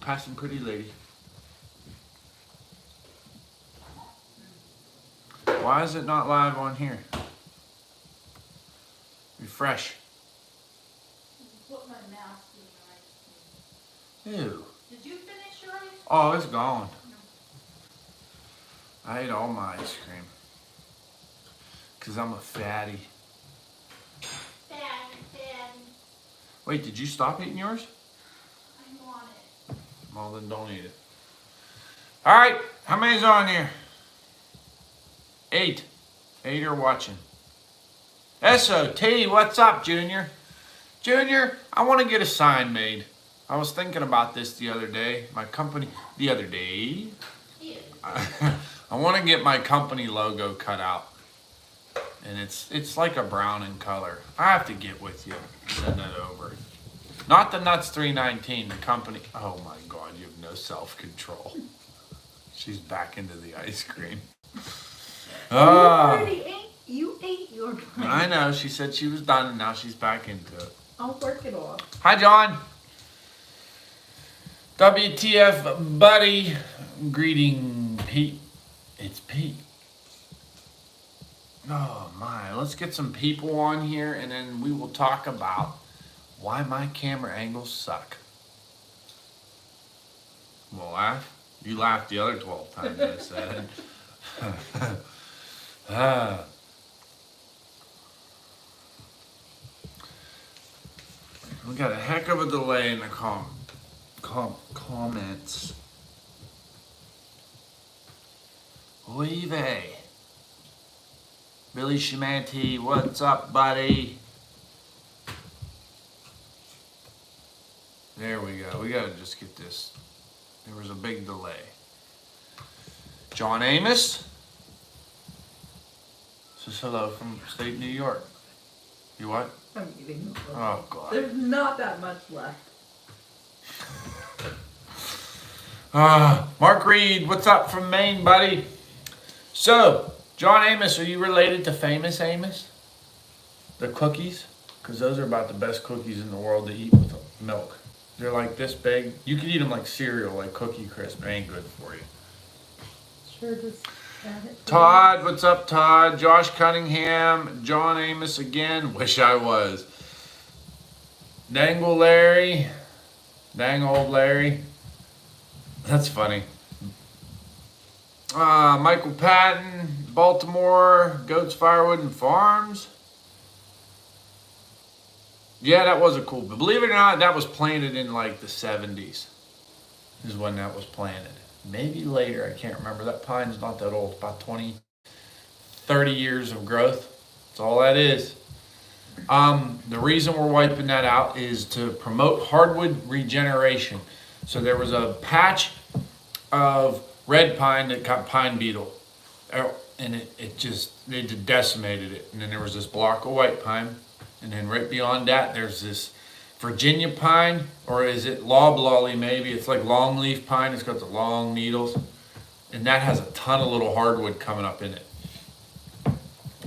Passing pretty lady. Why is it not live on here? Refresh. Put my mouse in your ice cream. Ew. Did you finish your ice cream? Oh, it's gone. I ate all my ice cream. Because I'm a fatty. Fatty. Wait, did you stop eating yours? I want it. Well, then don't eat it. All right, how many's on here? 8. 8 are watching. SOT, what's up, Junior? Junior, I want to get a sign made. I was thinking about this the other day. My company, the other day. I want to get my company logo cut out. And it's like a brown in color. I have to get with you and send that over. Not the Nuts 319, the company. Oh my God, you have no self-control. She's back into the ice cream. You ate your drink. I know, she said she was done and now she's back into it. I'll work it off. Hi, John. WTF, buddy. Greeting, Pete. It's Pete. Oh my, let's get some people on here and then we will talk about why my camera angles suck. We'll laugh. You laughed the other 12 times I said it. We got a heck of a delay in the comments. Oy vey. Billy Shamanti, what's up, buddy? There we go. We gotta just get this. There was a big delay. John Amos says hello from state New York. You what? I'm eating. Oh, God. There's not that much left. Mark Reed, what's up from Maine, buddy? So, John Amos, are you related to Famous Amos? The cookies? Because those are about the best cookies in the world to eat with milk. They're like this big. You can eat them like cereal, like Cookie Crisp. They ain't good for you. Sure, just add it. Todd, what's up, Todd? Josh Cunningham, John Amos again. Wish I was. Dangle Larry. Dang old Larry. That's funny. Michael Patton, Baltimore, Goats, Firewood, and Farms. Yeah, that was a cool, but believe it or not, that was planted in like the 70s is when that was planted. Maybe later, I can't remember. That pine's not that old, about 20, 30 years of growth. That's all that is. The reason we're wiping that out is to promote hardwood regeneration. So there was a patch of red pine that got pine beetle, and it decimated it. And then there was this block of white pine, and then right beyond that there's this Virginia pine, or is it loblolly maybe? It's like longleaf pine. It's got the long needles, and that has a ton of little hardwood coming up in it.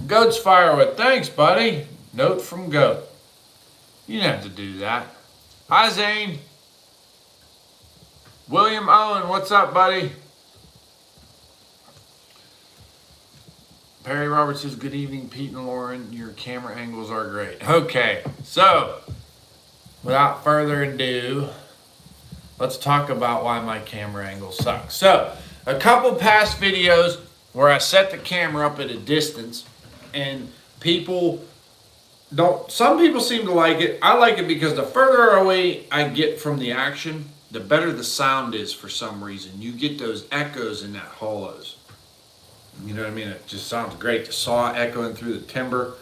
Goat's Firewood, thanks, buddy. Note from Goat. You didn't have to do that. Hi, Zane. William Owen, what's up, buddy? Perry Roberts says, good evening, Pete and Lauren. Your camera angles are great. Okay, so without further ado, let's talk about why my camera angles suck. So, a couple past videos where I set the camera up at a distance and some people seem to like it. I like it because the further away I get from the action, the better the sound is for some reason. You get those echoes in that hollows. You know what I mean? It just sounds great. The saw echoing through the timber.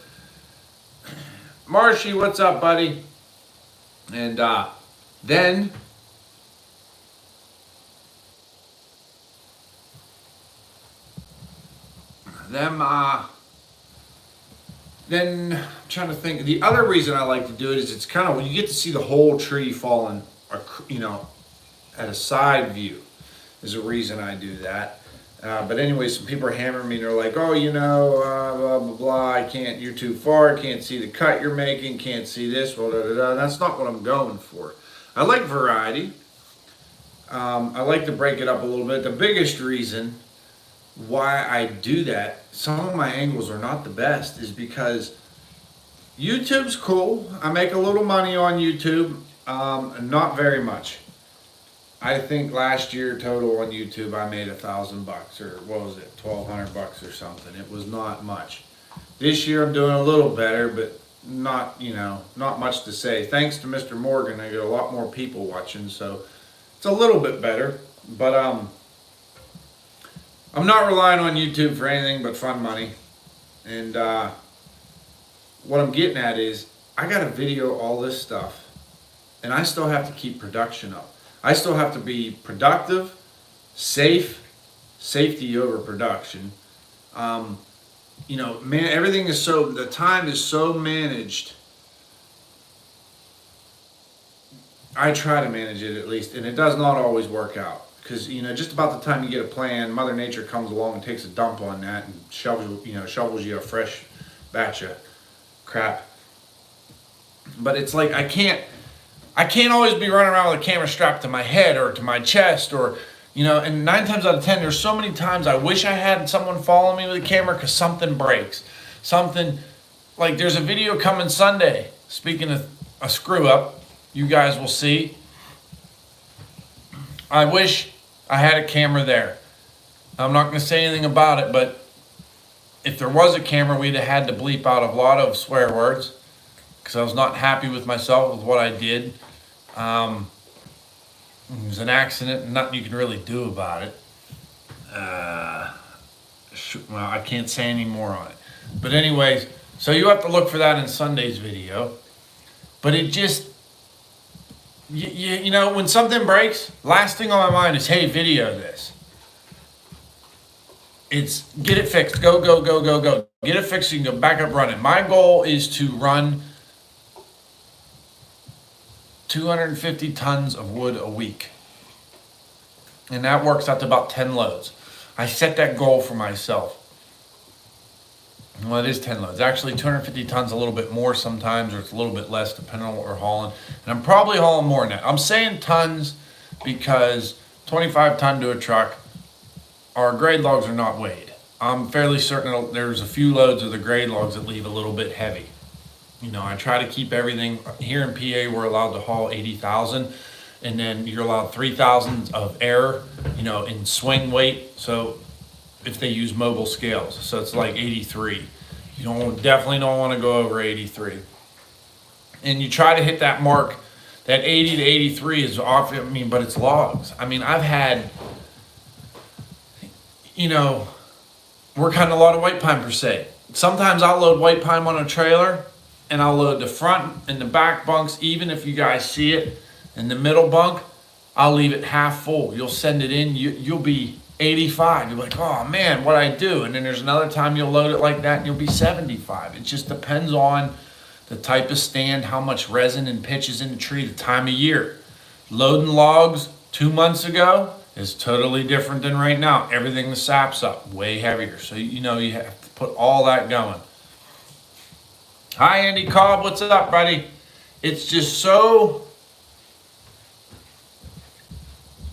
Marshy, what's up, buddy? And then I'm trying to think. The other reason I like to do it is it's kind of, you get to see the whole tree falling, you know, at a side view is a reason I do that. But anyway, some people are hammering me. They're like, oh, you know, blah, blah, blah. I can't, you're too far. Can't see the cut you're making. Can't see this. Blah, blah, blah, blah. That's not what I'm going for. I like variety. I like to break it up a little bit. The biggest reason why I do that, some of my angles are not the best, is because YouTube's cool. I make a little money on YouTube, not very much. I think last year total on YouTube I made $1,000 or what was it, $1,200 or something. It was not much. This year I'm doing a little better, but not not much to say. Thanks to Mr. Morgan, I get a lot more people watching, so it's a little bit better. But I'm not relying on YouTube for anything but fun money. And what I'm getting at is I got to video all this stuff, and I still have to keep production up. I still have to be productive, safety over production. Man, everything is the time is so managed. I try to manage it at least, and it does not always work out. Because, just about the time you get a plan, Mother Nature comes along and takes a dump on that and shovels you a fresh batch of crap. But it's like I can't always be running around with a camera strapped to my head or to my chest or, and 9 times out of 10, there's so many times I wish I had someone follow me with a camera because something breaks. Something, like there's a video coming Sunday, speaking of a screw up, you guys will see. I wish I had a camera there. I'm not going to say anything about it, but if there was a camera, we'd have had to bleep out a lot of swear words because I was not happy with myself with what I did. It was an accident and nothing you can really do about it. Well, I can't say any more on it. But anyways, so you have to look for that in Sunday's video. But it just, when something breaks, last thing on my mind is, hey, video this. It's get it fixed. Go. Get it fixed so you can go back up running. My goal is to run 250 tons of wood a week. And that works out to about 10 loads. I set that goal for myself. Well, it is 10 loads. Actually, 250 tons, a little bit more sometimes, or it's a little bit less depending on what we're hauling. And I'm probably hauling more than that. I'm saying tons because 25 ton to a truck, our grade logs are not weighed. I'm fairly certain there's a few loads of the grade logs that leave a little bit heavy. I try to keep everything. Here in PA, we're allowed to haul 80,000, and then you're allowed 3,000 of air, in swing weight. So if they use mobile scales, so it's like 83. You definitely don't want to go over 83. And you try to hit that mark, that 80 to 83 is off. But it's logs. I've had, we're cutting a lot of white pine per se. Sometimes I'll load white pine on a trailer, and I'll load the front and the back bunks. Even if you guys see it in the middle bunk, I'll leave it half full. You'll send it in, you'll be 85. You're like, oh man, what'd I do? And then there's another time you'll load it like that and you'll be 75. It just depends on the type of stand, how much resin and pitch is in the tree, the time of year. Loading logs 2 months ago is totally different than right now. Everything the sap's up, way heavier. So you have to put all that going. Hi, Andy Cobb. What's up, buddy? It's just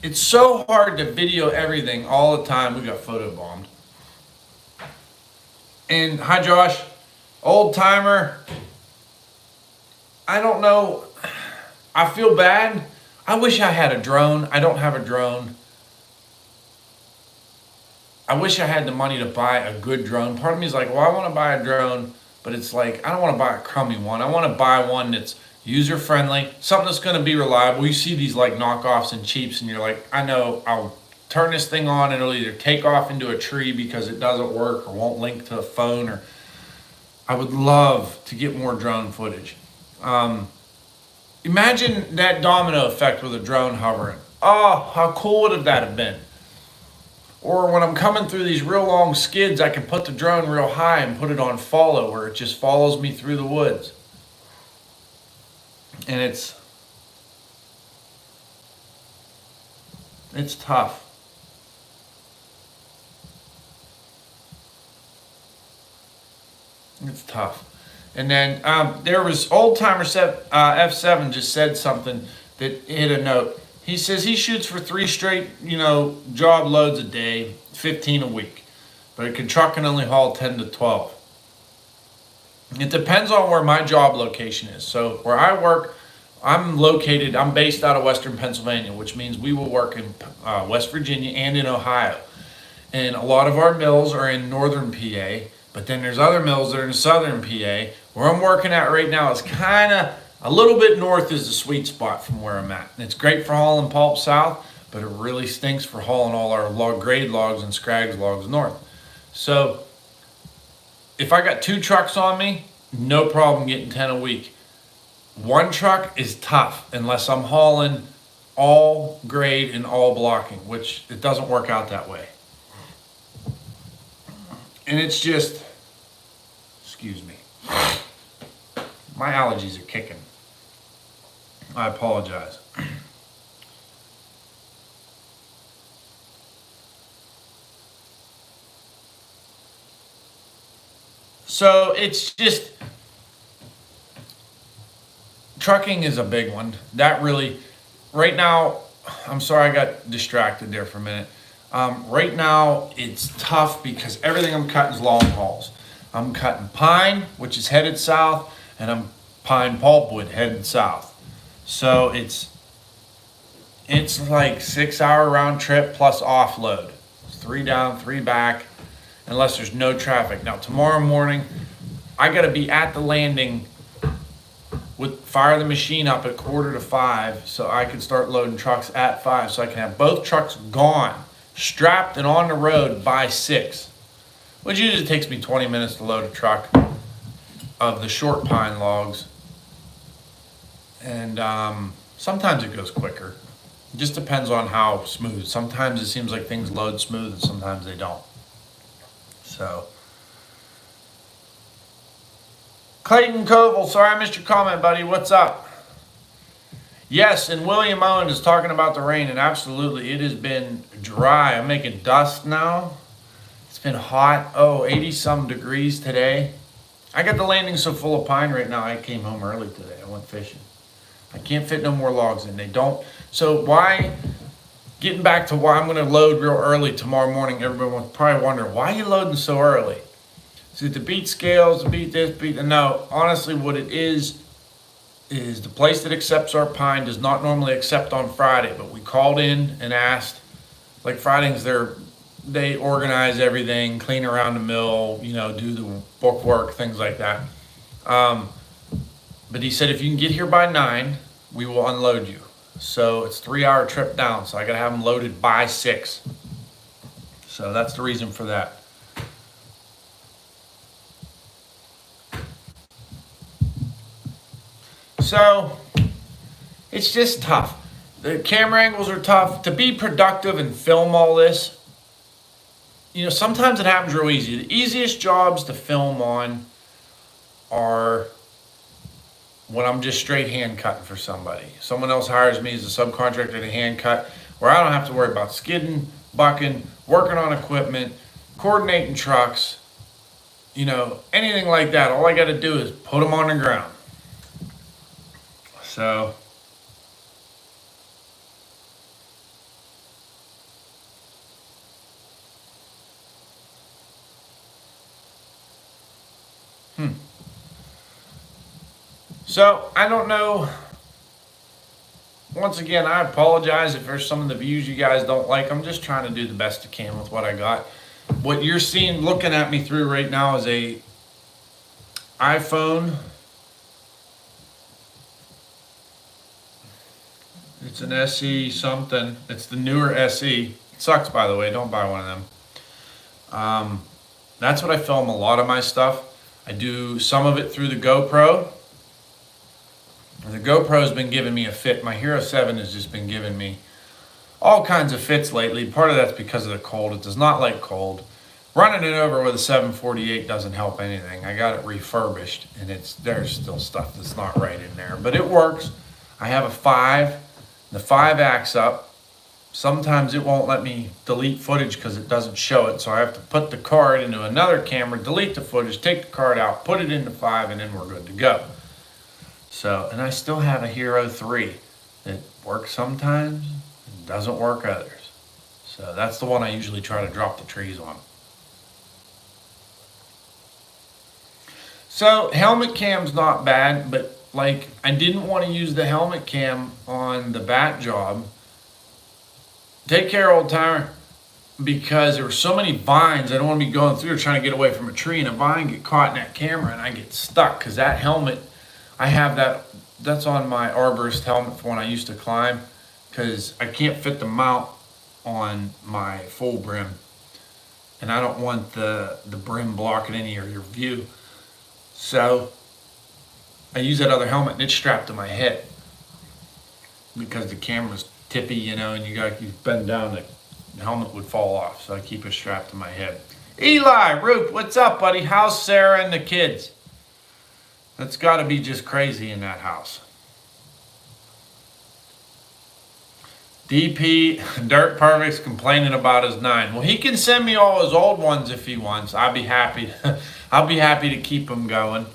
it's so hard to video everything all the time. We got photobombed. And hi, Josh. Old timer. I don't know. I feel bad. I wish I had a drone. I don't have a drone. I wish I had the money to buy a good drone. Part of me is like, well, I want to buy a drone. But it's like, I don't want to buy a crummy one. I want to buy one that's user-friendly, something that's going to be reliable. You see these like knockoffs and cheaps, and you're like, I know I'll turn this thing on and it'll either take off into a tree because it doesn't work or won't link to a phone. Or I would love to get more drone footage. Imagine that domino effect with a drone hovering. Oh, how cool would that have been? Or when I'm coming through these real long skids, I can put the drone real high and put it on follow, where it just follows me through the woods. And it's tough. It's tough. And then there was old timer F7 just said something that hit a note. He says he shoots for 3 straight, job loads a day, 15 a week. But a truck can only haul 10 to 12. It depends on where my job location is. So where I work, I'm based out of Western Pennsylvania, which means we will work in West Virginia and in Ohio. And a lot of our mills are in northern PA, but then there's other mills that are in southern PA. Where I'm working at right now is kind of a little bit north is the sweet spot from where I'm at. And it's great for hauling pulp south, but it really stinks for hauling all our grade logs and scrags logs north. So if I got 2 trucks on me, no problem getting 10 a week. 1 truck is tough unless I'm hauling all grade and all blocking, which it doesn't work out that way. And it's just, excuse me, my allergies are kicking. I apologize. So it's just, trucking is a big one. That really, right now, I'm sorry I got distracted there for a minute. Right now, it's tough because everything I'm cutting is long hauls. I'm cutting pine, which is headed south, and I'm pine pulpwood headed south. So it's like 6-hour round trip plus offload. It's 3 down, 3 back, unless there's no traffic. Now tomorrow morning, I gotta be at the landing fire the machine up at 4:45 so I can start loading trucks at 5 so I can have both trucks gone, strapped and on the road by 6. Which usually takes me 20 minutes to load a truck of the short pine logs. And sometimes it goes quicker. It just depends on how smooth. Sometimes it seems like things load smooth and sometimes they don't. So, Clayton Koval, sorry I missed your comment, buddy. What's up? Yes, and William Owen is talking about the rain, and absolutely, it has been dry. I'm making dust now. It's been hot. 80-some degrees today. I got the landing so full of pine right now, I came home early today. I went fishing. I can't fit no more logs in. They don't. So getting back to why I'm going to load real early tomorrow morning, everybody will probably wonder, why are you loading so early? Is it to beat scales, to beat this, no, honestly what it is the place that accepts our pine does not normally accept on Friday, but we called in and asked, like Fridays they organize everything, clean around the mill, do the book work, things like that. But he said if you can get here by 9, we will unload you. So it's a 3-hour trip down, so I gotta have them loaded by 6. So that's the reason for that. So it's just tough. The camera angles are tough. To be productive and film all this, sometimes it happens real easy. The easiest jobs to film on are when I'm just straight hand cutting for somebody. Someone else hires me as a subcontractor to hand cut, where I don't have to worry about skidding, bucking, working on equipment, coordinating trucks, anything like that. All I got to do is put them on the ground. So, So, I don't know. Once again, I apologize if there's some of the views you guys don't like. I'm just trying to do the best I can with what I got. What you're seeing, looking at me through right now is a iPhone. It's an SE something. It's the newer SE. It sucks, by the way. Don't buy one of them. That's what I film a lot of my stuff. I do some of it through the GoPro. The GoPro's been giving me a fit. My Hero 7 has just been giving me all kinds of fits lately. Part of that's because of the cold. It does not like cold. Running it over with a 748 doesn't help anything. I got it refurbished, and there's still stuff that's not right in there. But it works. I have a 5. The 5 acts up. Sometimes it won't let me delete footage because it doesn't show it. So I have to put the card into another camera, delete the footage, take the card out, put it into 5, and then we're good to go. So, and I still have a Hero 3 that Works sometimes, it doesn't work others. So that's the one I usually try to drop the trees on. So helmet cam's not bad, but like I didn't want to use the helmet cam on the bat job. Take care, old timer, because there were so many vines. I don't want to be going through trying to get away from a tree and a vine get caught in that camera and I get stuck because that helmet, I have that's on my arborist helmet for when I used to climb because I can't fit the mount on my full brim and I don't want the brim blocking any of your view. So I use that other helmet and it's strapped to my head because the camera's tippy, you know, and you bend down, the helmet would fall off. So I keep it strapped to my head. Eli, Ruth, what's up, buddy? How's Sarah and the kids? That's got to be just crazy in that house. DP Dirt Perfect's complaining about his 9. Well, he can send me all his old ones if he wants. I'll be happy. I'll be happy to keep them going.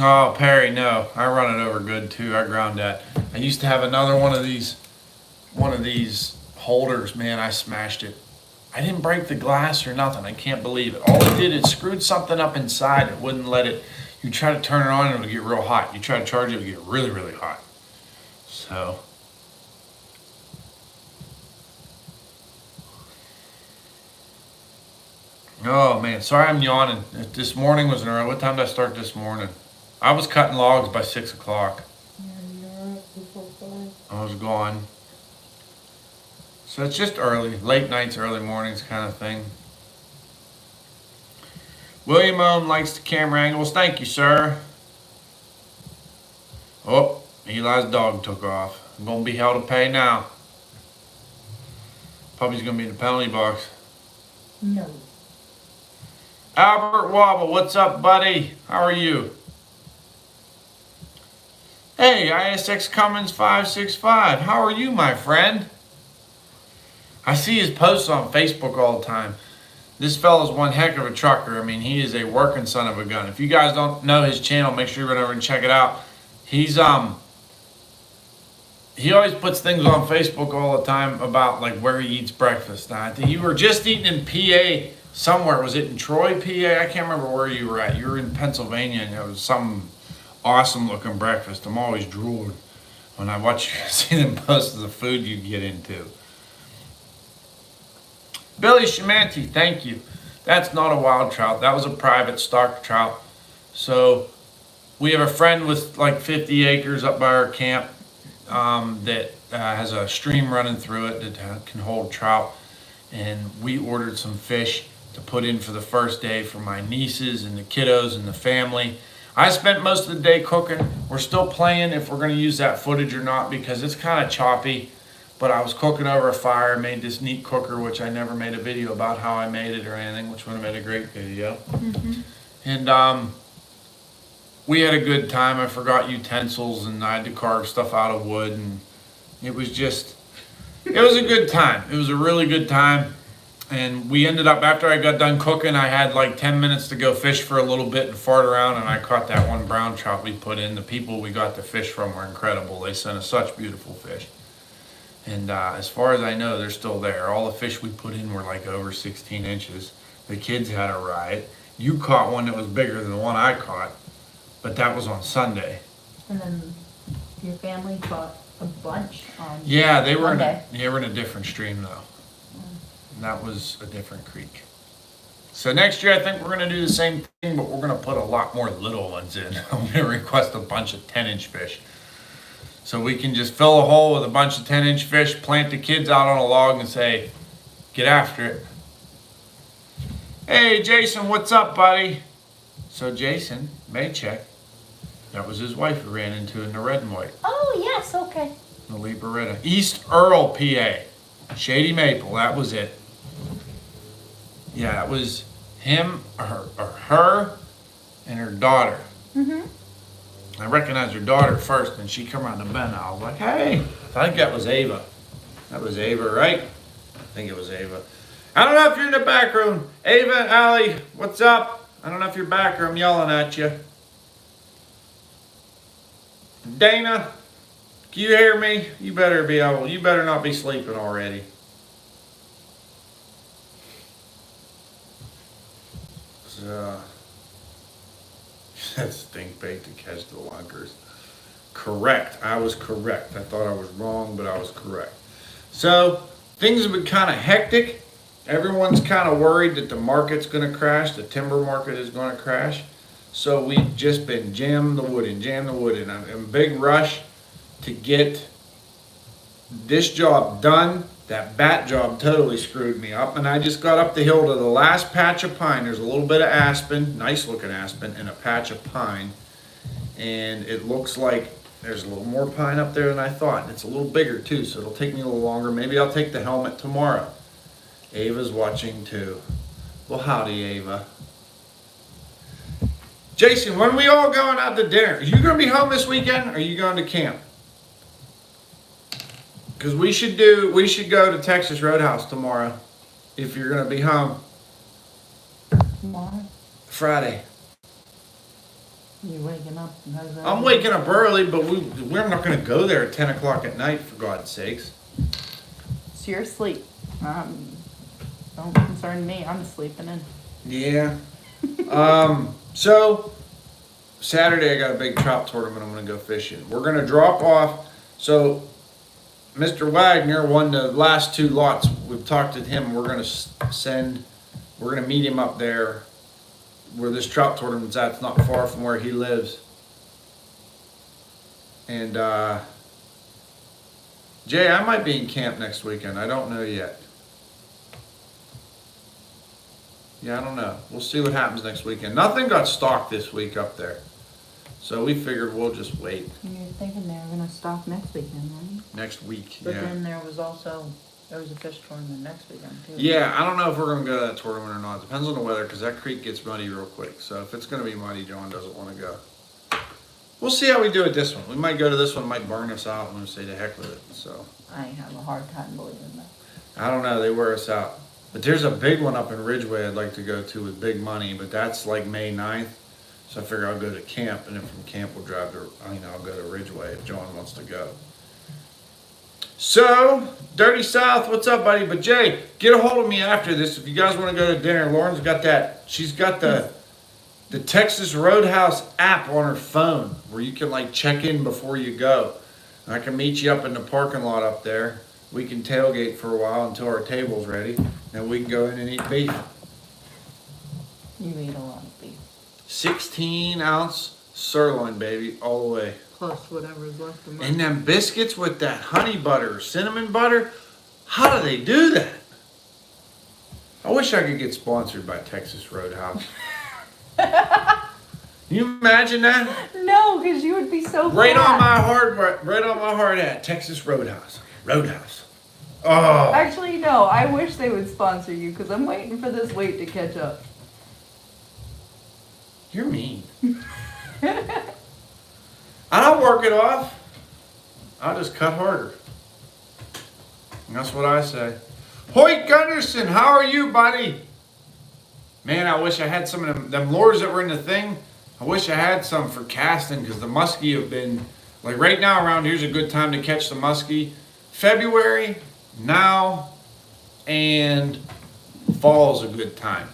Oh, Perry, no. I run it over good too. I ground that. I used to have another one of these holders. Man, I smashed it. I didn't break the glass or nothing. I can't believe it. All it did is screwed something up inside. It wouldn't let it. You try to turn it on and it'll get real hot. You try to charge it, it'll get really, really hot. So. Oh man, sorry I'm yawning. This morning was an early. What time did I start this morning? I was cutting logs by 6 o'clock. I was gone. So it's just early, late nights, early mornings kind of thing. William Ohm likes the camera angles. Thank you, sir. Oh, Eli's dog took off. I'm going to be held to pay now. Puppy's going to be in the penalty box. No. Albert Wobble, what's up, buddy? How are you? Hey, ISX Cummins 565. How are you, my friend? I see his posts on Facebook all the time. This fella's one heck of a trucker. I mean, he is a working son of a gun. If you guys don't know his channel, make sure you run over and check it out. He's he always puts things on Facebook all the time about like where he eats breakfast. Now, I think you were just eating in PA somewhere. Was it in Troy, PA? I can't remember where you were at. You were in Pennsylvania, and it was some awesome looking breakfast. I'm always drooling when I watch you see them post the food you get into. Billy Shamanti, thank you. That's not a wild trout. That was a private stock trout. So we have a friend with like 50 acres up by our camp that has a stream running through it that can hold trout. And we ordered some fish to put in for the first day for my nieces and the kiddos and the family. I spent most of the day cooking. We're still playing if we're going to use that footage or not because it's kind of choppy. But I was cooking over a fire, made this neat cooker, which I never made a video about how I made it or anything, which would have made a great video. Mm-hmm. And we had a good time. I forgot utensils and I had to carve stuff out of wood. And it was a good time. It was a really good time. And we ended up, after I got done cooking, I had like 10 minutes to go fish for a little bit and fart around. And I caught that one brown trout we put in. The people we got the fish from were incredible. They sent us such beautiful fish. And as far as I know, they're still there. All the fish we put in were like over 16 inches. The kids had a riot. You caught one that was bigger than the one I caught, but that was on Sunday. And then your family caught a bunch on Yeah, they were Monday. in a different stream though. And that was a different creek. So next year I think we're going to do the same thing, but we're going to put a lot more little ones in. I'm going to request a bunch of 10-inch fish. So we can just fill a hole with a bunch of 10-inch fish, plant the kids out on a log and say, get after it. Hey, Jason, what's up, buddy? So Jason, Maycheck, that was his wife who ran into in the red and white. Oh, yes, okay. The Liberetta. East Earl, PA. Shady Maple, that was it. Yeah, it was him, her and her daughter. Mm-hmm. I recognized her daughter first, and she come around the bend. I was like, hey. I think that was Ava. That was Ava, right? I think it was Ava. I don't know if you're in the back room. Ava, Allie, what's up? I don't know if you're back or I'm yelling at you. Dana, can you hear me? You better not be sleeping already. So, that stink bait to catch the lunkers. Correct. I was correct. I thought I was wrong, but I was correct. So, things have been kind of hectic. Everyone's kind of worried that the market's going to crash. The timber market is going to crash. So, we've just been jamming the wood in. I'm in a big rush to get this job done. That bat job totally screwed me up, and I just got up the hill to the last patch of pine. There's a little bit of aspen, nice looking aspen, and a patch of pine, and it looks like there's a little more pine up there than I thought, and it's a little bigger too, so it'll take me a little longer. Maybe I'll take the helmet tomorrow. Ava's watching too. Well, howdy, Ava. Jason, when are we all going out to dinner? Are you going to be home this weekend, or are you going to camp? Because we should go to Texas Roadhouse tomorrow, if you're going to be home. Tomorrow? Friday. You waking up? I'm waking up early, but we're not going to go there at 10 o'clock at night, for God's sakes. It's your sleep. Don't concern me. I'm sleeping in. Yeah. So, Saturday I got a big trout tournament I'm going to go fishing. We're going to drop off. So, Mr. Wagner won the last 2 lots. We've talked to him. We're going to meet him up there where this trout tournament's at. It's not far from where he lives. And, Jay, I might be in camp next weekend. I don't know yet. Yeah, I don't know. We'll see what happens next weekend. Nothing got stocked this week up there. So we figured we'll just wait. You're thinking they were going to stop next weekend, right? Next week, But yeah. then there was a fish tournament next weekend, too. Yeah, I don't know if we're going to go to that tournament or not. Depends on the weather, because that creek gets muddy real quick. So if it's going to be muddy, John doesn't want to go. We'll see how we do at this one. We might go to this one, might burn us out, and we'll say the heck with it. So I have a hard time believing that. I don't know. They wear us out. But there's a big one up in Ridgeway I'd like to go to with big money, but that's like May 9th. So I figure I'll go to camp, and then from camp we'll drive to, I'll go to Ridgeway if John wants to go. So, Dirty South, what's up, buddy? But Jay, get a hold of me after this if you guys want to go to dinner. Lauren's got she's got the Texas Roadhouse app on her phone where you can like check in before you go. And I can meet you up in the parking lot up there. We can tailgate for a while until our table's ready. Then we can go in and eat beef. You eat a lot of beef. 16-ounce sirloin, baby, all the way. Plus whatever's left of And them biscuits with that honey butter or cinnamon butter, how do they do that? I wish I could get sponsored by Texas Roadhouse. Can you imagine that? No, because you would be so Right fat. on my hard hat, Texas Roadhouse. Roadhouse. Oh. Actually, no. I wish they would sponsor you because I'm waiting for this weight to catch up. You're mean. I don't work it off. I'll just cut harder. And that's what I say. Hoyt Gunderson, how are you, buddy? Man, I wish I had some of them lures that were in the thing. I wish I had some for casting because the muskie have been, like right now around here's a good time to catch the muskie. February, now, and fall's a good time.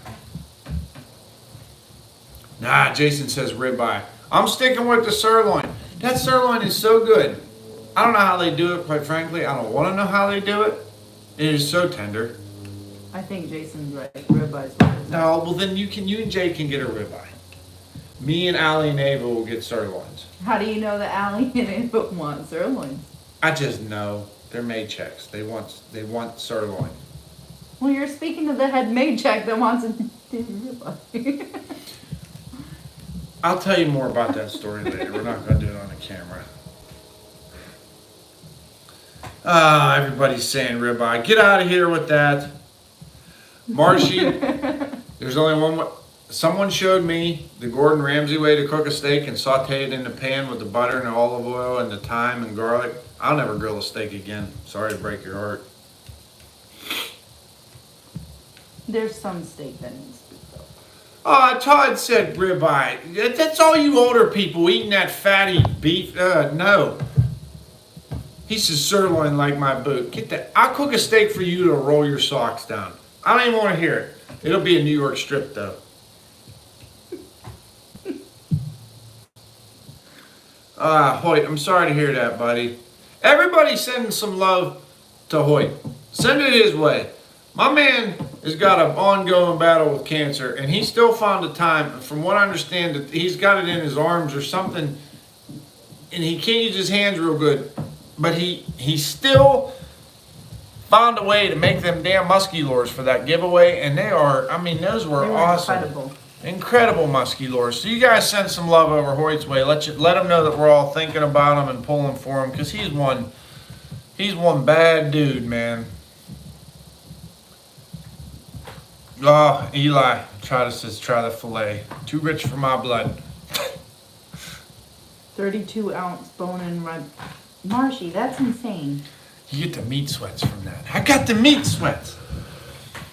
Nah, Jason says ribeye. I'm sticking with the sirloin. That sirloin is so good. I don't know how they do it, quite frankly. I don't want to know how they do it. It is so tender. I think Jason's right. Ribeye's right. No, well then you and Jay can get a ribeye. Me and Allie and Ava will get sirloins. How do you know that Allie and Ava want sirloins? I just know. They're Maychecks. They want sirloin. Well, you're speaking to the head Maycheck that wants a ribeye. I'll tell you more about that story later. We're not going to do it on the camera. Everybody's saying ribeye. Get out of here with that. Marshy, there's only one way. Someone showed me the Gordon Ramsay way to cook a steak and saute it in the pan with the butter and the olive oil and the thyme and garlic. I'll never grill a steak again. Sorry to break your heart. There's some steak that needs to be grilled. Oh, Todd said ribeye. That's all you older people eating that fatty beef. No. He says sirloin like my boot. Get that. I'll cook a steak for you to roll your socks down. I don't even want to hear it. It'll be a New York strip though. Hoyt, I'm sorry to hear that, buddy. Everybody sending some love to Hoyt. Send it his way. My man has got an ongoing battle with cancer, and he still found the time. From what I understand, that he's got it in his arms or something, and he can't use his hands real good. But he still found a way to make them damn musky lures for that giveaway, and they are. I mean, those were awesome. Incredible. Incredible musky lures. So you guys send some love over Hoyt's way. Let him know that we're all thinking about him and pulling for him, because he's one bad dude, man. Oh, Eli, try the fillet. Too rich for my blood. 32-ounce bone-in rib. Marshy, that's insane. You get the meat sweats from that. I got the meat sweats.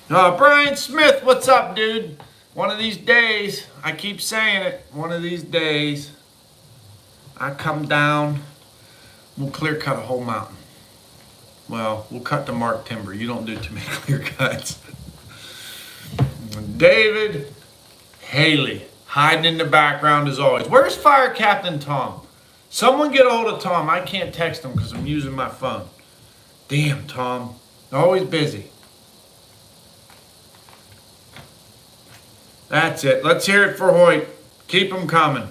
Brian Smith, what's up, dude? One of these days, I keep saying it, one of these days, I come down, we'll clear cut a whole mountain. Well, we'll cut the mark timber. You don't do too many clear cuts. David Haley, hiding in the background as always. Where's Fire Captain Tom? Someone get a hold of Tom. I can't text him because I'm using my phone. Damn, Tom. Always busy. That's it. Let's hear it for Hoyt. Keep them coming.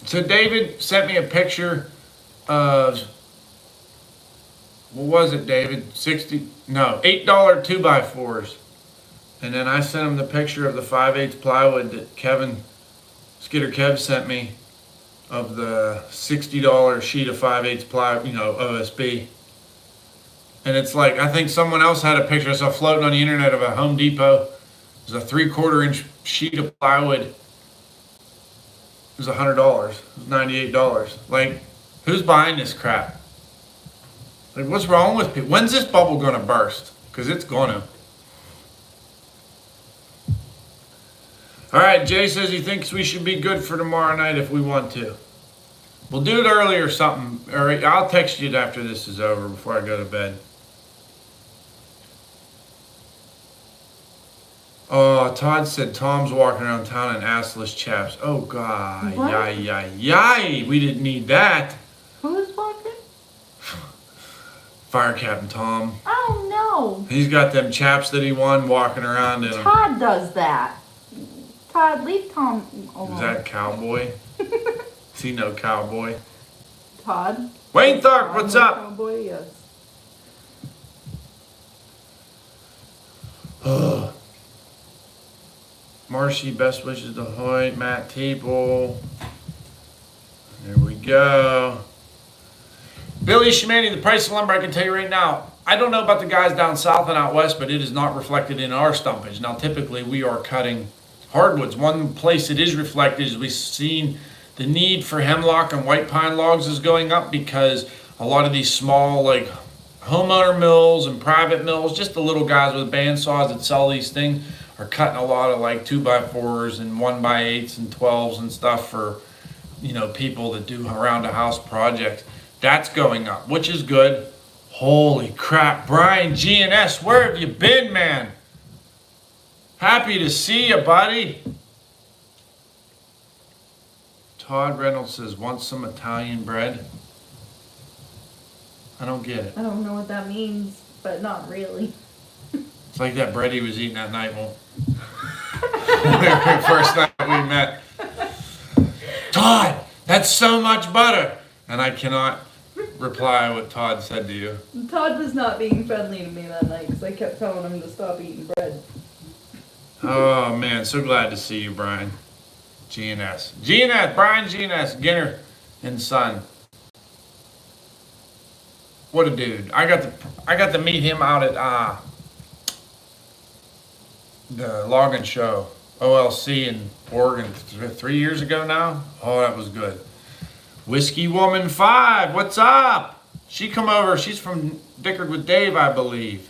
So David sent me a picture of, what was it, David? $8 2x4s. And then I sent him the picture of the 5/8 plywood that Skidder Kev sent me, of the $60 sheet of 5/8 ply, OSB. And it's like, I think someone else had a picture I saw floating on the internet of a Home Depot. It was a 3/4 inch sheet of plywood. It was $100. It was $98. Like, who's buying this crap? Like, what's wrong with people? When's this bubble gonna burst? Because it's gonna. All right, Jay says he thinks we should be good for tomorrow night if we want to. We'll do it early or something. Or I'll text you after this is over before I go to bed. Oh, Todd said Tom's walking around town in assless chaps. Oh, God. What? Yay. We didn't need that. Who's walking? Fire Captain Tom. Oh, no. He's got them chaps that he won walking around in them. Todd does that. Todd, leave Tom alone. Is that cowboy? Is he no cowboy? Todd? Wayne Tharp, what's up? Cowboy, yes. Marcy, best wishes to Hoyt, Matt Teeple. There we go. Billy Shimani, the price of lumber, I can tell you right now, I don't know about the guys down south and out west, but it is not reflected in our stumpage. Now, typically, we are cutting hardwoods. One place it is reflected is we've seen the need for hemlock and white pine logs is going up, because a lot of these small, like, homeowner mills and private mills, just the little guys with bandsaws that sell these things, are cutting a lot of like 2x4s and 1x8s and 12s and stuff for, people that do around the house projects. That's going up, which is good. Holy crap, Brian GNS, where have you been, man? Happy to see you, buddy. Todd Reynolds says, want some Italian bread? I don't get it. I don't know what that means, but not really. It's like that bread he was eating that night. The first night we met. Todd, that's so much butter. And I cannot reply what Todd said to you. Todd was not being friendly to me that night because I kept telling him to stop eating bread. Oh, man. So glad to see you, Brian. GNS. Brian GNS. Ginner and Son. What a dude. I got to meet him out at the Logging Show, OLC in Oregon 3 years ago now. Oh, that was good. Whiskey Woman 5, what's up? She come over. She's from Dickard with Dave, I believe.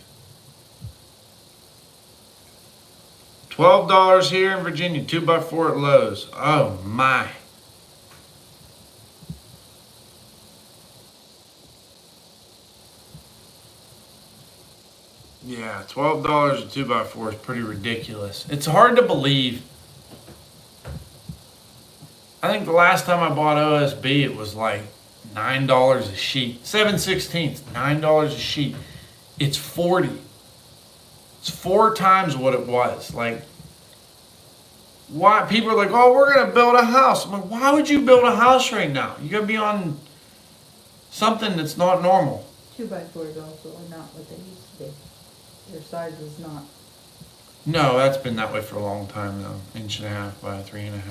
$12 here in Virginia, 2x4 at Lowe's. Oh my. Yeah, $12 a 2x4 is pretty ridiculous. It's hard to believe. I think the last time I bought OSB, it was like $9 a sheet. 7/16, $9 a sheet. It's 40. It's 4 times what it was. Like, why? People are like, oh, we're going to build a house. I'm like, why would you build a house right now? You're going to be on something that's not normal. 2x4s also are not what they used to be. Their size is not. No, that's been that way for a long time though. 1.5 by 3.5.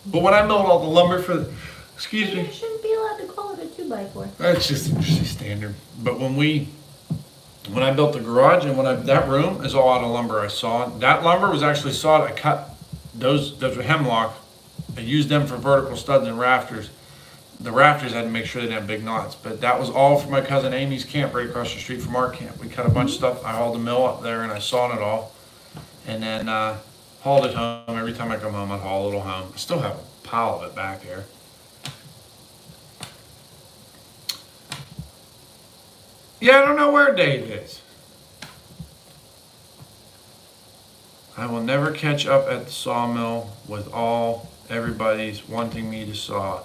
But when I milled all the lumber for the, excuse You me, shouldn't be allowed to call it a 2x4. that's just standard. But when I built the garage and that room is all out of lumber. I sawed. That lumber was actually sawed. I cut those were hemlock. I used them for vertical studs and rafters. The rafters I had to make sure they didn't have big knots. But that was all for my cousin Amy's camp right across the street from our camp. We cut a bunch of stuff. I hauled the mill up there and I sawed it all. And then hauled it home. Every time I come home, I'd haul a little home. I still have a pile of it back there. Yeah, I don't know where Dave is. I will never catch up at the sawmill with everybody's wanting me to saw.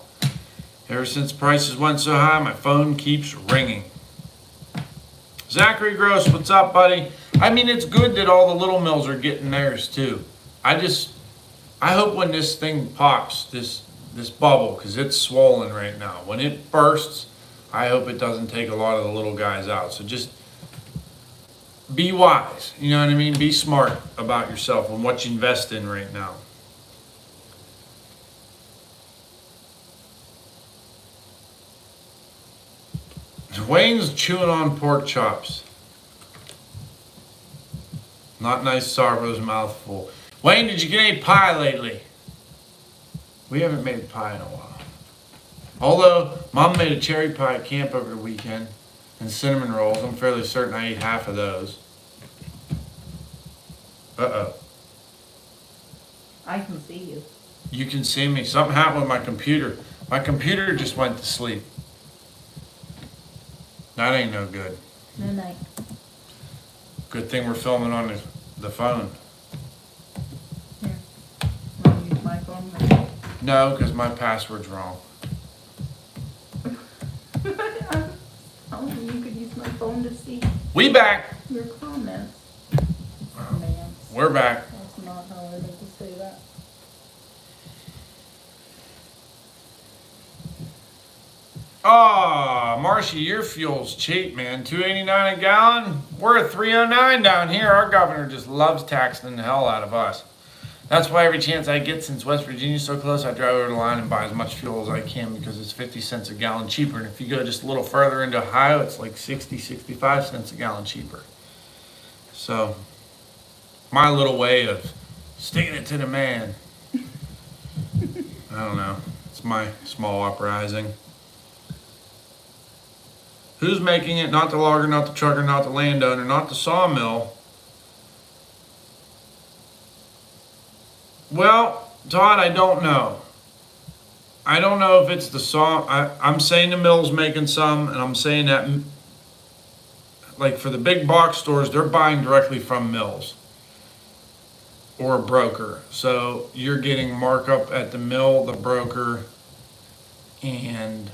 Ever since prices went so high, my phone keeps ringing. Zachary Gross, what's up, buddy? I mean, it's good that all the little mills are getting theirs too. I hope when this thing pops, this bubble, because it's swollen right now, when it bursts, I hope it doesn't take a lot of the little guys out. So just be wise, you know what I mean? Be smart about yourself and what you invest in right now. Wayne's chewing on pork chops. Not nice, Sarvo's mouthful. Wayne, did you get any pie lately? We haven't made pie in a while. Although, Mom made a cherry pie at camp over the weekend and cinnamon rolls. I'm fairly certain I ate half of those. Uh-oh. I can see you. You can see me. Something happened with my computer. My computer just went to sleep. That ain't no good. No night. Good thing we're filming on the phone. Here. Want to use my phone? No, because my password's wrong. You could use my phone to see We back. your comments. Man, We're back. that's not how I meant to say that. Oh, Marcy, your fuel's cheap, man. $2.89 a gallon. We're at $3.09 down here. Our governor just loves taxing the hell out of us. That's why every chance I get, since West Virginia's so close, I drive over the line and buy as much fuel as I can because it's 50 cents a gallon cheaper. And if you go just a little further into Ohio, it's like 60, 65 cents a gallon cheaper. So, my little way of sticking it to the man. I don't know. It's my small uprising. Who's making it? Not the logger, not the trucker, not the landowner, not the sawmill. Well, Todd, I don't know. I don't know if it's the saw. I'm saying the mill's making some, and I'm saying that, like for the big box stores, they're buying directly from mills or a broker. So you're getting markup at the mill, the broker, and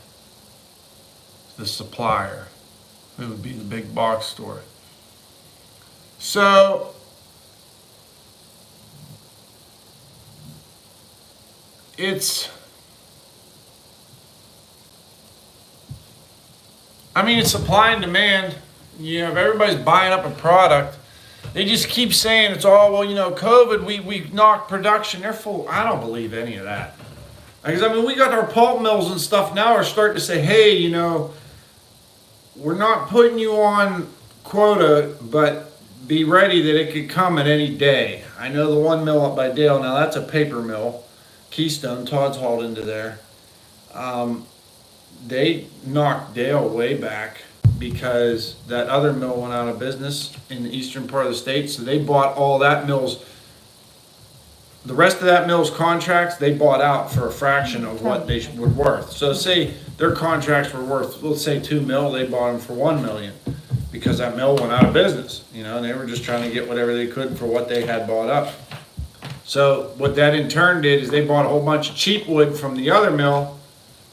the supplier, who would be the big box store. So it's supply and demand. You know, if everybody's buying up a product, they just keep saying it's all, well, you know, COVID, we knocked production. They're full. I don't believe any of that. Because, I mean, we got our pulp mills and stuff now are starting to say, hey, you know, we're not putting you on quota, but be ready that it could come at any day. I know the one mill up by Dale, now that's a paper mill. Keystone, Todd's hauled into there. They knocked Dale way back because that other mill went out of business in the eastern part of the state. So they bought all that mill's, the rest of that mill's contracts, they bought out for a fraction of what they were worth. So say their contracts were worth, let's say 2 mil, they bought them for 1 million because that mill went out of business, you know, and they were just trying to get whatever they could for what they had bought up. So what that in turn did is they bought a whole bunch of cheap wood from the other mill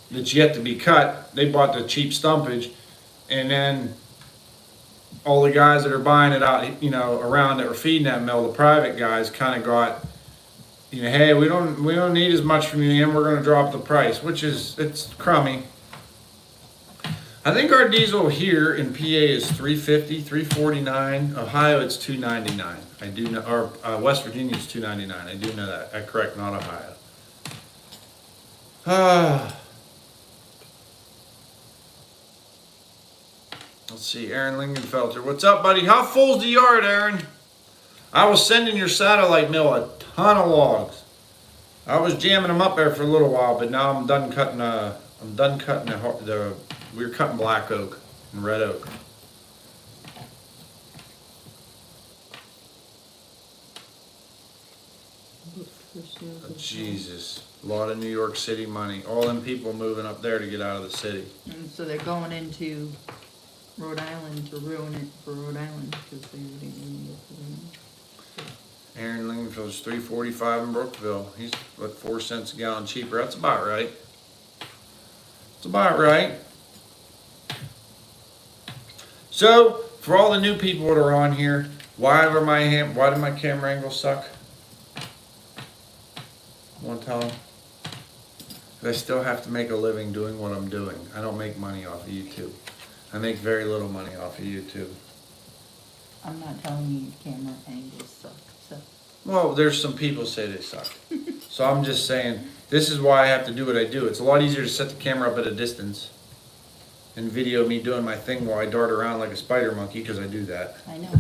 that's yet to be cut. They bought the cheap stumpage, and then all the guys that are buying it out, you know, around that were feeding that mill, the private guys kind of got, you know, hey, we don't need as much from you, and we're going to drop the price, which is, it's crummy. I think our diesel here in PA is $3.50, $3.49. Ohio, it's $2.99. I do know, or West Virginia is $2.99. I do know that. I correct, not Ohio. Let's see, Aaron Lingenfelter. What's up, buddy? How full's the yard, Aaron? I was sending your satellite mill a ton of logs. I was jamming them up there for a little while, but now I'm done cutting. We're cutting black oak and red oak. Jesus, a lot of New York City money. All them people moving up there to get out of the city. And so they're going into Rhode Island to ruin it for Rhode Island because they already knew it. Aaron Lingenfeld's $3.45 in Brookville. He's what, 4 cents a gallon cheaper. That's about right. It's about right. So, for all the new people that are on here, why did my camera angle suck? Want to tell them? I still have to make a living doing what I'm doing. I don't make money off of YouTube. I make very little money off of YouTube. I'm not telling you your camera angles suck. So. Well, there's some people say they suck. So I'm just saying, this is why I have to do what I do. It's a lot easier to set the camera up at a distance and video me doing my thing while I dart around like a spider monkey, because I do that. I know.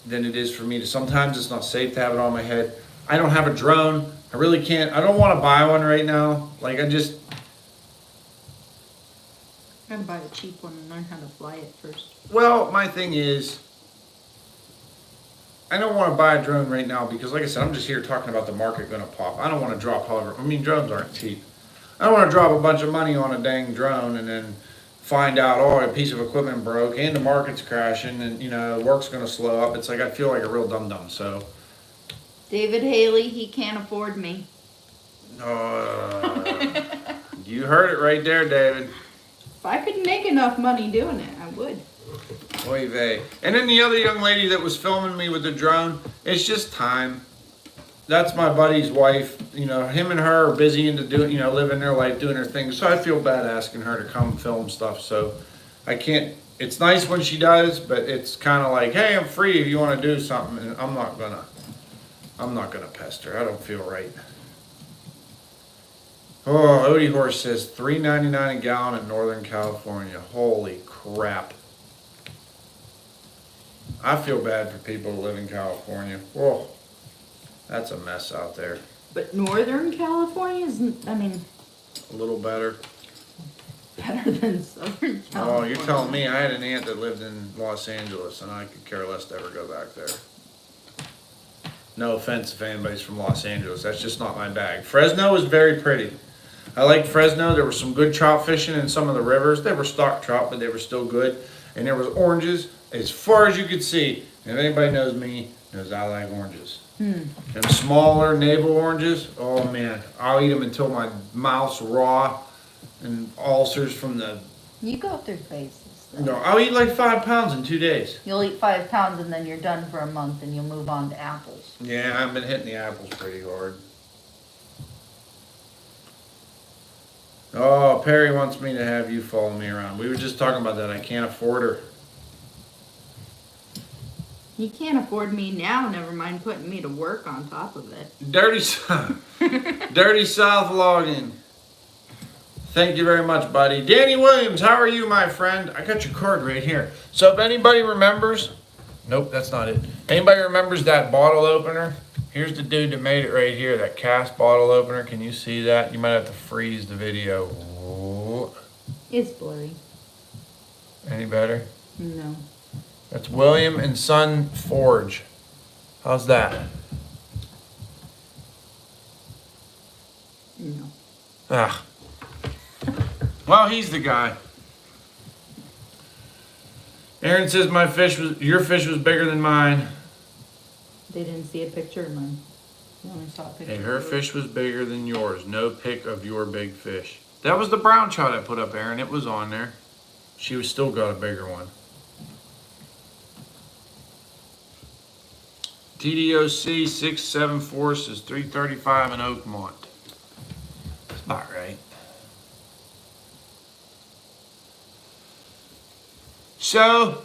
Than it is for me to, sometimes it's not safe to have it on my head. I don't have a drone. I really can't. I don't want to buy one right now. Like, I just... I gotta buy a cheap one and learn how to fly it first. Well, my thing is, I don't want to buy a drone right now because, like I said, I'm just here talking about the market going to pop. I don't want to drop, however, I mean, drones aren't cheap. I don't want to drop a bunch of money on a dang drone and then find out, oh, a piece of equipment broke and the market's crashing and, you know, work's going to slow up. It's like, I feel like a real dum-dum, so. David Haley, he can't afford me. You heard it right there, David. If I could make enough money doing it, I would. Oy vey. And then the other young lady that was filming me with the drone, it's just time. That's my buddy's wife. You know, him and her are busy into doing, you know, living their life, doing their thing. So I feel bad asking her to come film stuff. So I can't, it's nice when she does, but it's kind of like, hey, I'm free if you want to do something. And I'm not gonna pester. I don't feel right. Oh, Odie Horse says $3.99 a gallon in Northern California. Holy crap. I feel bad for people who live in California. Whoa, that's a mess out there. But Northern California is, I mean... A little better. Better than Southern California. Oh, you're telling me I had an aunt that lived in Los Angeles and I could care less to ever go back there. No offense if anybody's from Los Angeles. That's just not my bag. Fresno is very pretty. I like Fresno. There was some good trout fishing in some of the rivers. They were stock trout, but they were still good. And there was oranges as far as you could see. And if anybody knows me, knows I like oranges. Them smaller navel oranges, oh man, I'll eat them until my mouth's raw and ulcers from the... You go through phases, though. No, I'll eat like 5 pounds in 2 days. You'll eat 5 pounds and then you're done for a month and you'll move on to apples. Yeah, I've been hitting the apples pretty hard. Oh, Perry wants me to have you follow me around. We were just talking about that. I can't afford her. You can't afford me now, never mind putting me to work on top of it. Dirty South login. Thank you very much, buddy. Danny Williams, how are you, my friend? I got your card right here. So if anybody remembers, nope, that's not it. Anybody remembers that bottle opener? Here's the dude that made it right here, that cast bottle opener. Can you see that? You might have to freeze the video. Whoa. It's blurry. Any better? No. That's William and Son Forge. How's that? No. Ah. Well, he's the guy. Aaron says your fish was bigger than mine. They didn't see a picture of mine. They only saw a picture. Hey, her of yours. fish was bigger than yours. No pic of your big fish. That was the brown trout I put up, Aaron. It was on there. She was still got a bigger one. TDOC 674 says 335 in Oakmont. That's about right. So,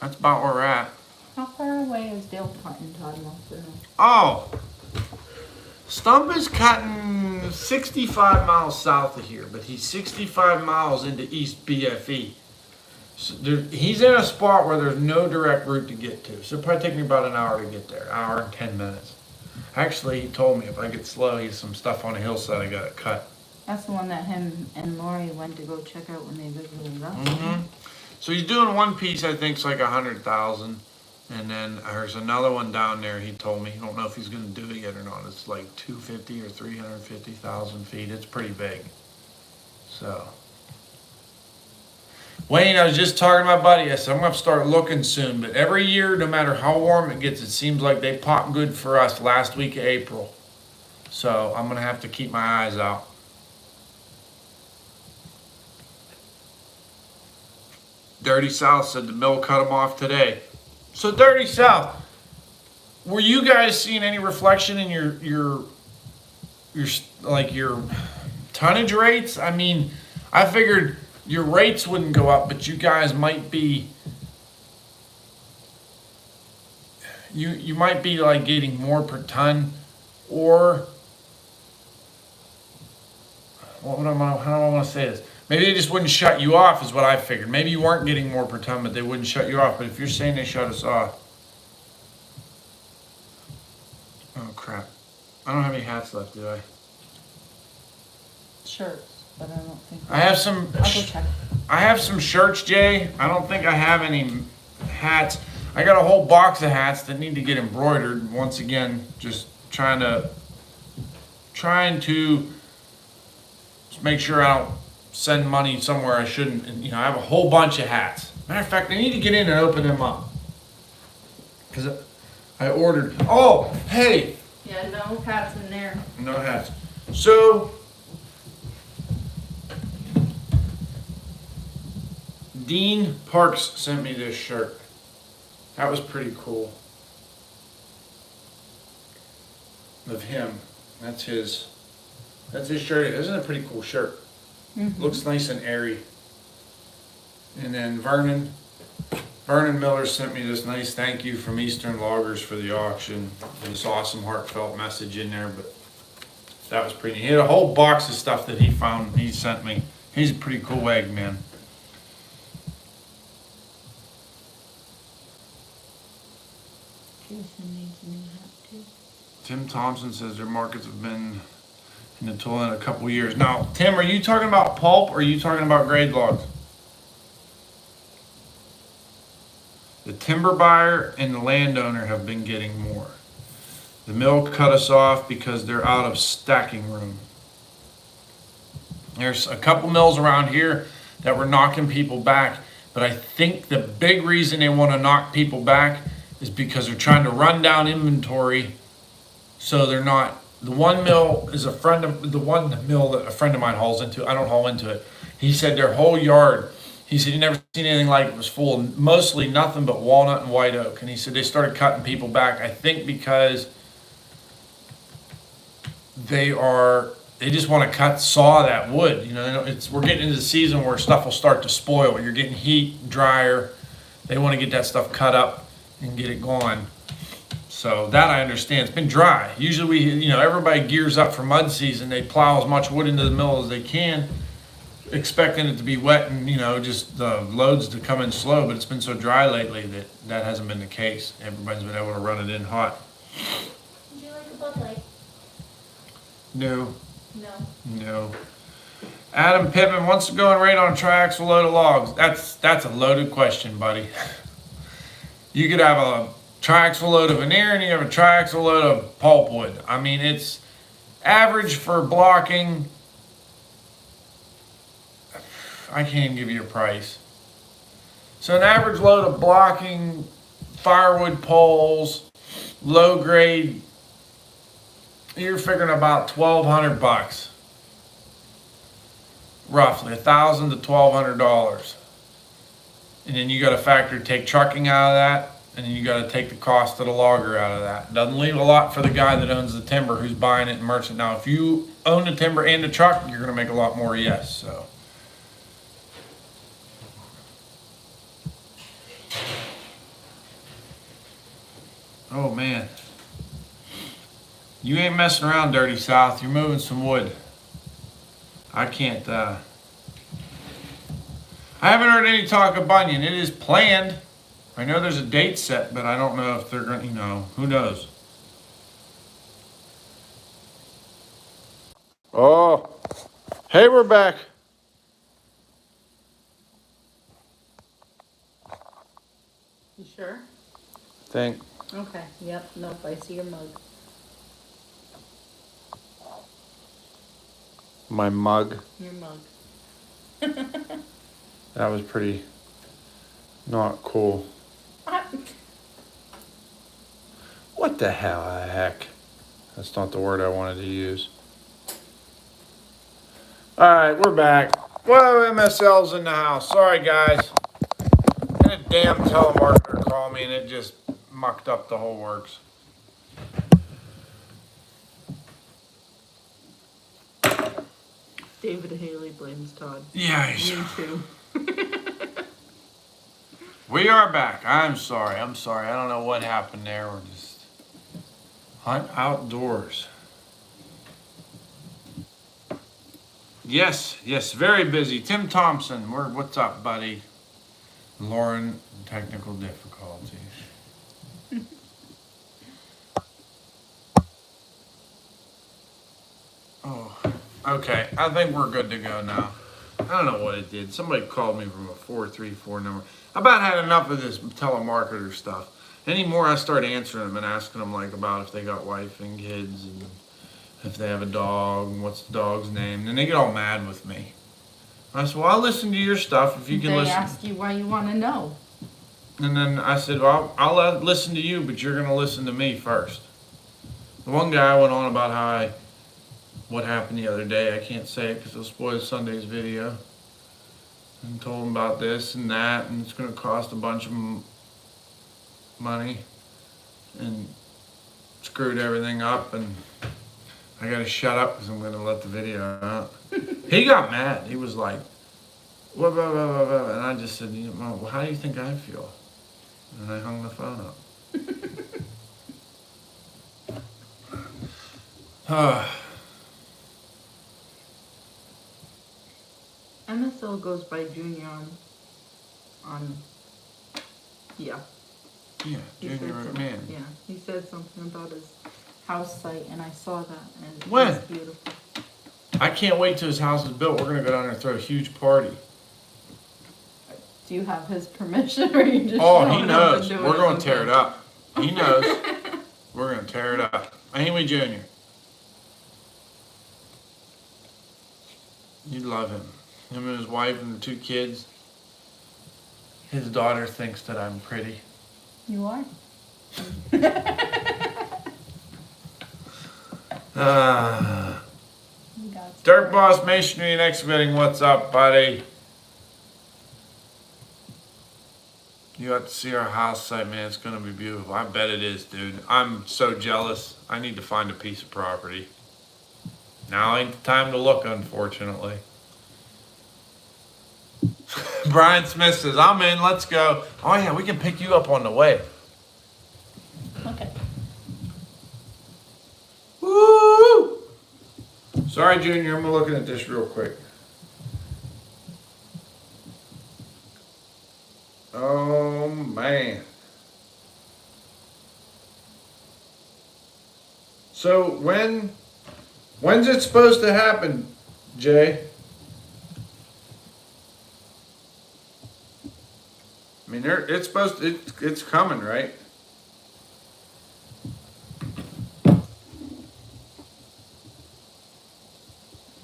that's about where we're at. How far away is Dale Cotton, Todd Monster? Oh, Stump is cutting 65 miles south of here, but he's 65 miles into East BFE. So he's in a spot where there's no direct route to get to. So it'll probably take me about an hour to get there, hour and 10 minutes. Actually, he told me if I get slow, he has some stuff on a hillside I got to cut. That's the one that him and Lori went to go check out when they visited us. Mm-hmm. So he's doing one piece, I think, it's like 100,000. And then there's another one down there, he told me. I don't know if he's going to do it yet or not. It's like 250 or 350,000 feet. It's pretty big. So. Wayne, I was just talking to my buddy. I said, I'm going to start looking soon. But every year, no matter how warm it gets, it seems like they pop good for us last week of April. So I'm going to have to keep my eyes out. Dirty South said the mill cut them off today. So Dirty South, were you guys seeing any reflection in your tonnage rates? I mean, I figured your rates wouldn't go up, but you guys might be you might be like getting more per ton, or how do I want to say this? Maybe they just wouldn't shut you off is what I figured. Maybe you weren't getting more per ton, but they wouldn't shut you off. But if you're saying they shut us off. Oh, crap. I don't have any hats left, do I? Shirts, but I don't think. I have some. I'll go check. I have some shirts, Jay. I don't think I have any hats. I got a whole box of hats that need to get embroidered. Once again, just trying to just make sure I don't send money somewhere I shouldn't. And, I have a whole bunch of hats. Matter of fact, I need to get in and open them up. Because I ordered. Oh, hey. Yeah, no hats in there. No hats. So, Dean Parks sent me this shirt. That was pretty cool. Of him. That's his shirt. Isn't it a pretty cool shirt? Mm-hmm. Looks nice and airy. And then Vernon Miller sent me this nice thank you from Eastern Loggers for the auction. This awesome heartfelt message in there, but that was pretty neat. He had a whole box of stuff that he found he sent me. He's a pretty cool egg, man. Jason needs a new hat too. Tim Thompson says their markets have been in the toilet a couple years. Now, Tim, are you talking about pulp or are you talking about grade logs? The timber buyer and the landowner have been getting more. The mill cut us off because they're out of stacking room. There's a couple mills around here that were knocking people back, but I think the big reason they want to knock people back is because they're trying to run down inventory so they're not. The one mill is the one mill that a friend of mine hauls into. I don't haul into it. He said their whole yard, he said he never seen anything like it. Was full of mostly nothing but walnut and white oak. And he said they started cutting people back, I think because they just want to saw that wood. We're getting into the season where stuff will start to spoil. You're getting heat, drier. They want to get that stuff cut up and get it gone. So that I understand. It's been dry. Usually everybody gears up for mud season. They plow as much wood into the mill as they can, expecting it to be wet and, just the loads to come in slow. But it's been so dry lately that hasn't been the case. Everybody's been able to run it in hot. Would you like a Bud Light? No. No. No. Adam Pittman wants to go and raid on a triaxle load of logs. That's a loaded question, buddy. You could have a triaxle load of veneer and you have a triaxle load of pulpwood. I mean, it's average for blocking. I can't even give you a price. So an average load of blocking firewood poles, low grade, you're figuring about $1,200. Roughly $1,000 to $1,200, and then you got to take trucking out of that, and then you got to take the cost of the logger out of that. Doesn't leave a lot for the guy that owns the timber who's buying it and merchant. Now, if you own the timber and the truck, you're going to make a lot more. Yes, so. Oh man, you ain't messing around, Dirty South. You're moving some wood. I can't, I haven't heard any talk of Bunyan. It is planned. I know there's a date set, but I don't know if they're going to, who knows? Oh, hey, we're back. You sure? Think. Okay, yep, nope, I see your mug. My mug. Your mug. That was pretty not cool. What the heck? That's not the word I wanted to use. All right, we're back. Whoa, MSL's in the house. Sorry, guys. And a damn telemarketer called me and it just mucked up the whole works. David Haley blames Todd. Yeah, Me too. we are back. I'm sorry. I don't know what happened there. We're just hunt outdoors. Yes, very busy. Tim Thompson, what's up, buddy? Lauren, technical difficulties. Oh, okay. I think we're good to go now. I don't know what it did. Somebody called me from a 434 number. I about had enough of this telemarketer stuff. Anymore, I start answering them and asking them like about if they got wife and kids and if they have a dog and what's the dog's name. And they get all mad with me. I said, well, I'll listen to your stuff if you can listen. They ask you why you want to know. And then I said, well, I'll listen to you, but you're going to listen to me first. The one guy went on about what happened the other day. I can't say it because it'll spoil Sunday's video. And told him about this and that, and it's going to cost a bunch of money. And screwed everything up, and I got to shut up because I'm going to let the video out. He got mad. He was like, blah, blah, blah, blah, blah. And I just said, well, how do you think I feel? And I hung the phone up. MSL goes by Junior on yeah. Yeah, Junior McMahon. Yeah, he said something about his house site, and I saw that, and it When? was beautiful. I can't wait till his house is built. We're going to go down there and throw a huge party. Do you have his permission, or you just Oh, he showing up knows. and doing We're going to anyway? tear it up. He knows. We're going to tear it up. Ain't we, Junior? You'd love him. Him and his wife and the 2 kids. His daughter thinks that I'm pretty. You are. Dirt Boss Masonry and Excavating, what's up, buddy? You have to see our house site, man. It's going to be beautiful. I bet it is, dude. I'm so jealous. I need to find a piece of property. Now ain't the time to look, unfortunately. Brian Smith says, I'm in, let's go. Oh yeah, we can pick you up on the way. Okay. Woo! Sorry, Junior, I'm looking at this real quick. Oh man. So when When's it supposed to happen, Jay? I mean, it's supposed to, it's coming, right?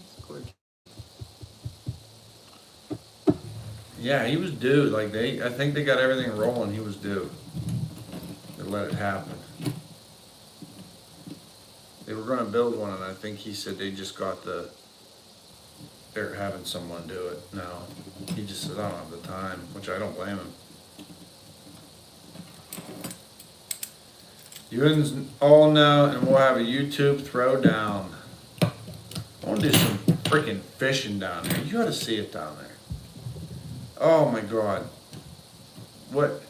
It's gorgeous. Yeah, he was due. Like I think they got everything rolling. He was due. They let it happen. They were going to build one, and I think he said they just got they're having someone do it now. He just said, I don't have the time, which I don't blame him. You all know, and we'll have a YouTube throwdown. I want to do some freaking fishing down there. You ought to see it down there. Oh my God. What?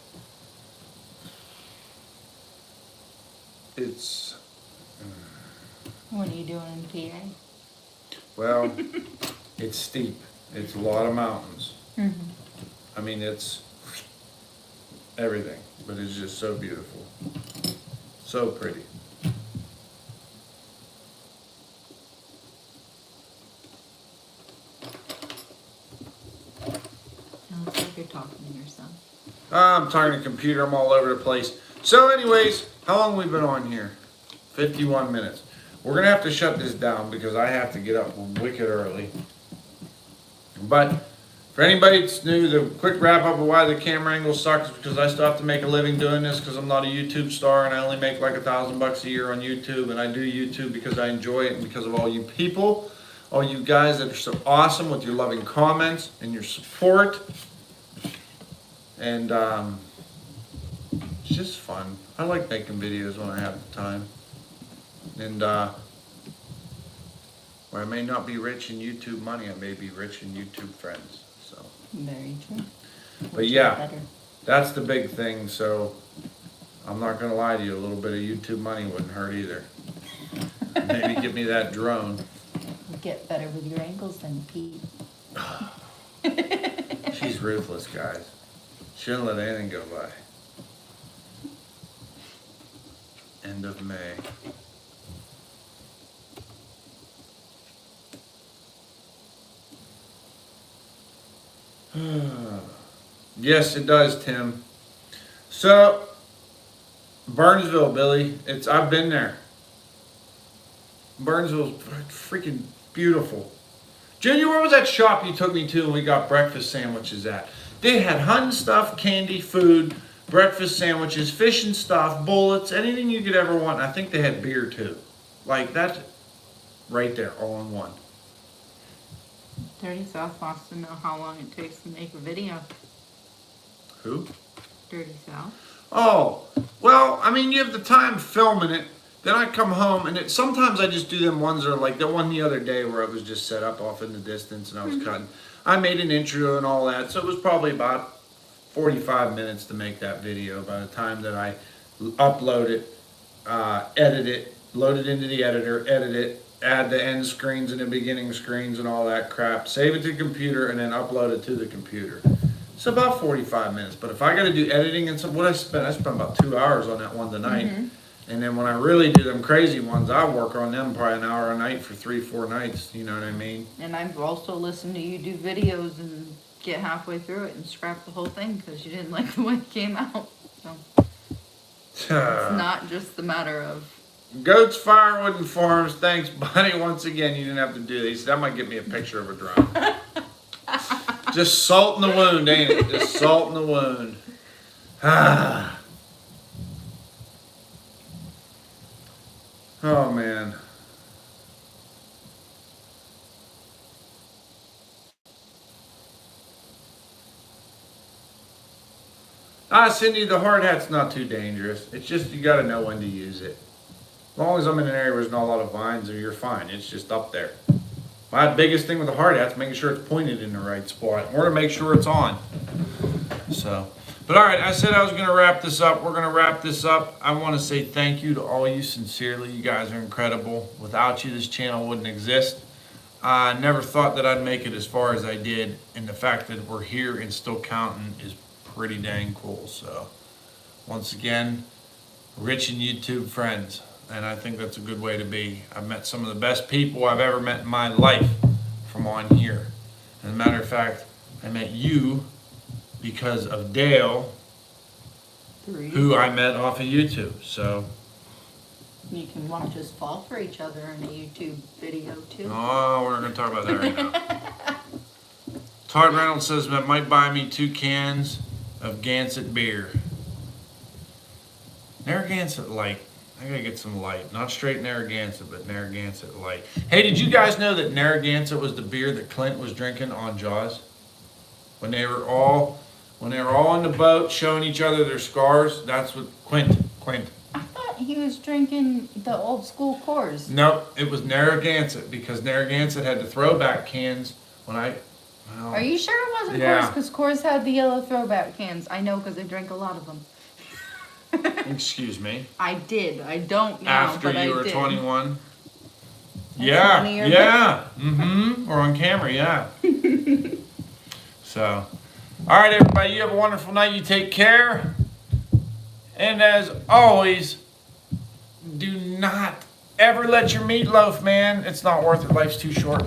It's... What are you doing in PA? Well, it's steep. It's a lot of mountains. Mm-hmm. I mean, it's everything, but it's just so beautiful. So pretty. It looks like you're talking to yourself. I'm talking to computer. I'm all over the place. So anyways, how long have we been on here? 51 minutes. We're going to have to shut this down because I have to get up wicked early. But for anybody that's new, the quick wrap up of why the camera angle sucks is because I still have to make a living doing this because I'm not a YouTube star and I only make like $1,000 a year on YouTube, and I do YouTube because I enjoy it and because of all you people, all you guys that are so awesome with your loving comments and your support. And it's just fun. I like making videos when I have the time. And where I may not be rich in YouTube money, I may be rich in YouTube friends. So. Very true. But yeah, that's the big thing. So I'm not gonna lie to you, a little bit of YouTube money wouldn't hurt either. Maybe get me that drone. You get better with your ankles than Pete. She's ruthless, guys. She didn't let anything go by. End of May. Yes, it does, Tim. So, Burnsville, Billy. I've been there. Burnsville's freaking beautiful. Junior, where was that shop you took me to and we got breakfast sandwiches at? They had Hun stuff, candy, food, breakfast sandwiches, fish and stuff, bullets, anything you could ever want. I think they had beer too. Like, that's right there, all in one. Dirty South wants to know how long it takes to make a video. Who? Dirty South. Oh, well, I mean, you have the time filming it. Then I come home, and sometimes I just do them ones that are like the one the other day where it was just set up off in the distance, and I was cutting. I made an intro and all that, so it was probably about 45 minutes to make that video by the time that I upload it, edit it, load it into the editor, edit it, add the end screens and the beginning screens and all that crap, save it to the computer, and then upload it to the computer. It's about 45 minutes, but if I got to do editing and I spent about 2 hours on that one tonight. Mm-hmm. And then when I really do them crazy ones, I work on them probably an hour a night for 3-4 nights. You know what I mean? And I've also listened to you do videos and get halfway through it and scrap the whole thing because you didn't like the way it came out. So it's not just the matter of... Goats, Firewood, and Farms. Thanks, buddy. Once again, you didn't have to do these. That might get me a picture of a drone. Just salt in the wound, ain't it? Just salt in the wound. Oh, man. Cindy, the hard hat's not too dangerous. It's just you got to know when to use it. As long as I'm in an area where there's not a lot of vines, you're fine. It's just up there. My biggest thing with the hard hat's making sure it's pointed in the right spot or to make sure it's on. So... But all right, I said I was going to wrap this up. We're going to wrap this up. I want to say thank you to all you sincerely. You guys are incredible. Without you, this channel wouldn't exist. I never thought that I'd make it as far as I did. And the fact that we're here and still counting is pretty dang cool. So once again, rich and YouTube friends. and I think that's a good way to be. I've met some of the best people I've ever met in my life from on here. As a matter of fact, I met you because of Dale, who I met off of YouTube. So, You can watch us fall for each other in a YouTube video too. oh, we're not going to talk about that right now. Todd Reynolds says that might buy me 2 cans of Gansett beer. Narragansett Light. I gotta get some light. Not straight Narragansett, but Narragansett Light. Hey, did you guys know that Narragansett was the beer that Clint was drinking on Jaws? When they were all on the boat showing each other their scars, that's what Quint. I thought he was drinking the old school Coors. Nope, it was Narragansett because Narragansett had the throwback cans when Are you sure it wasn't Yeah. Coors? Because Coors had the yellow throwback cans. I know because I drank a lot of them. Excuse me. I did. I don't now, After but you I were did. 21? That's Yeah, one of your yeah. Or on camera, yeah. So, all right, everybody, you have a wonderful night. You take care. And as always, do not ever let your meatloaf, man. It's not worth it. Life's too short.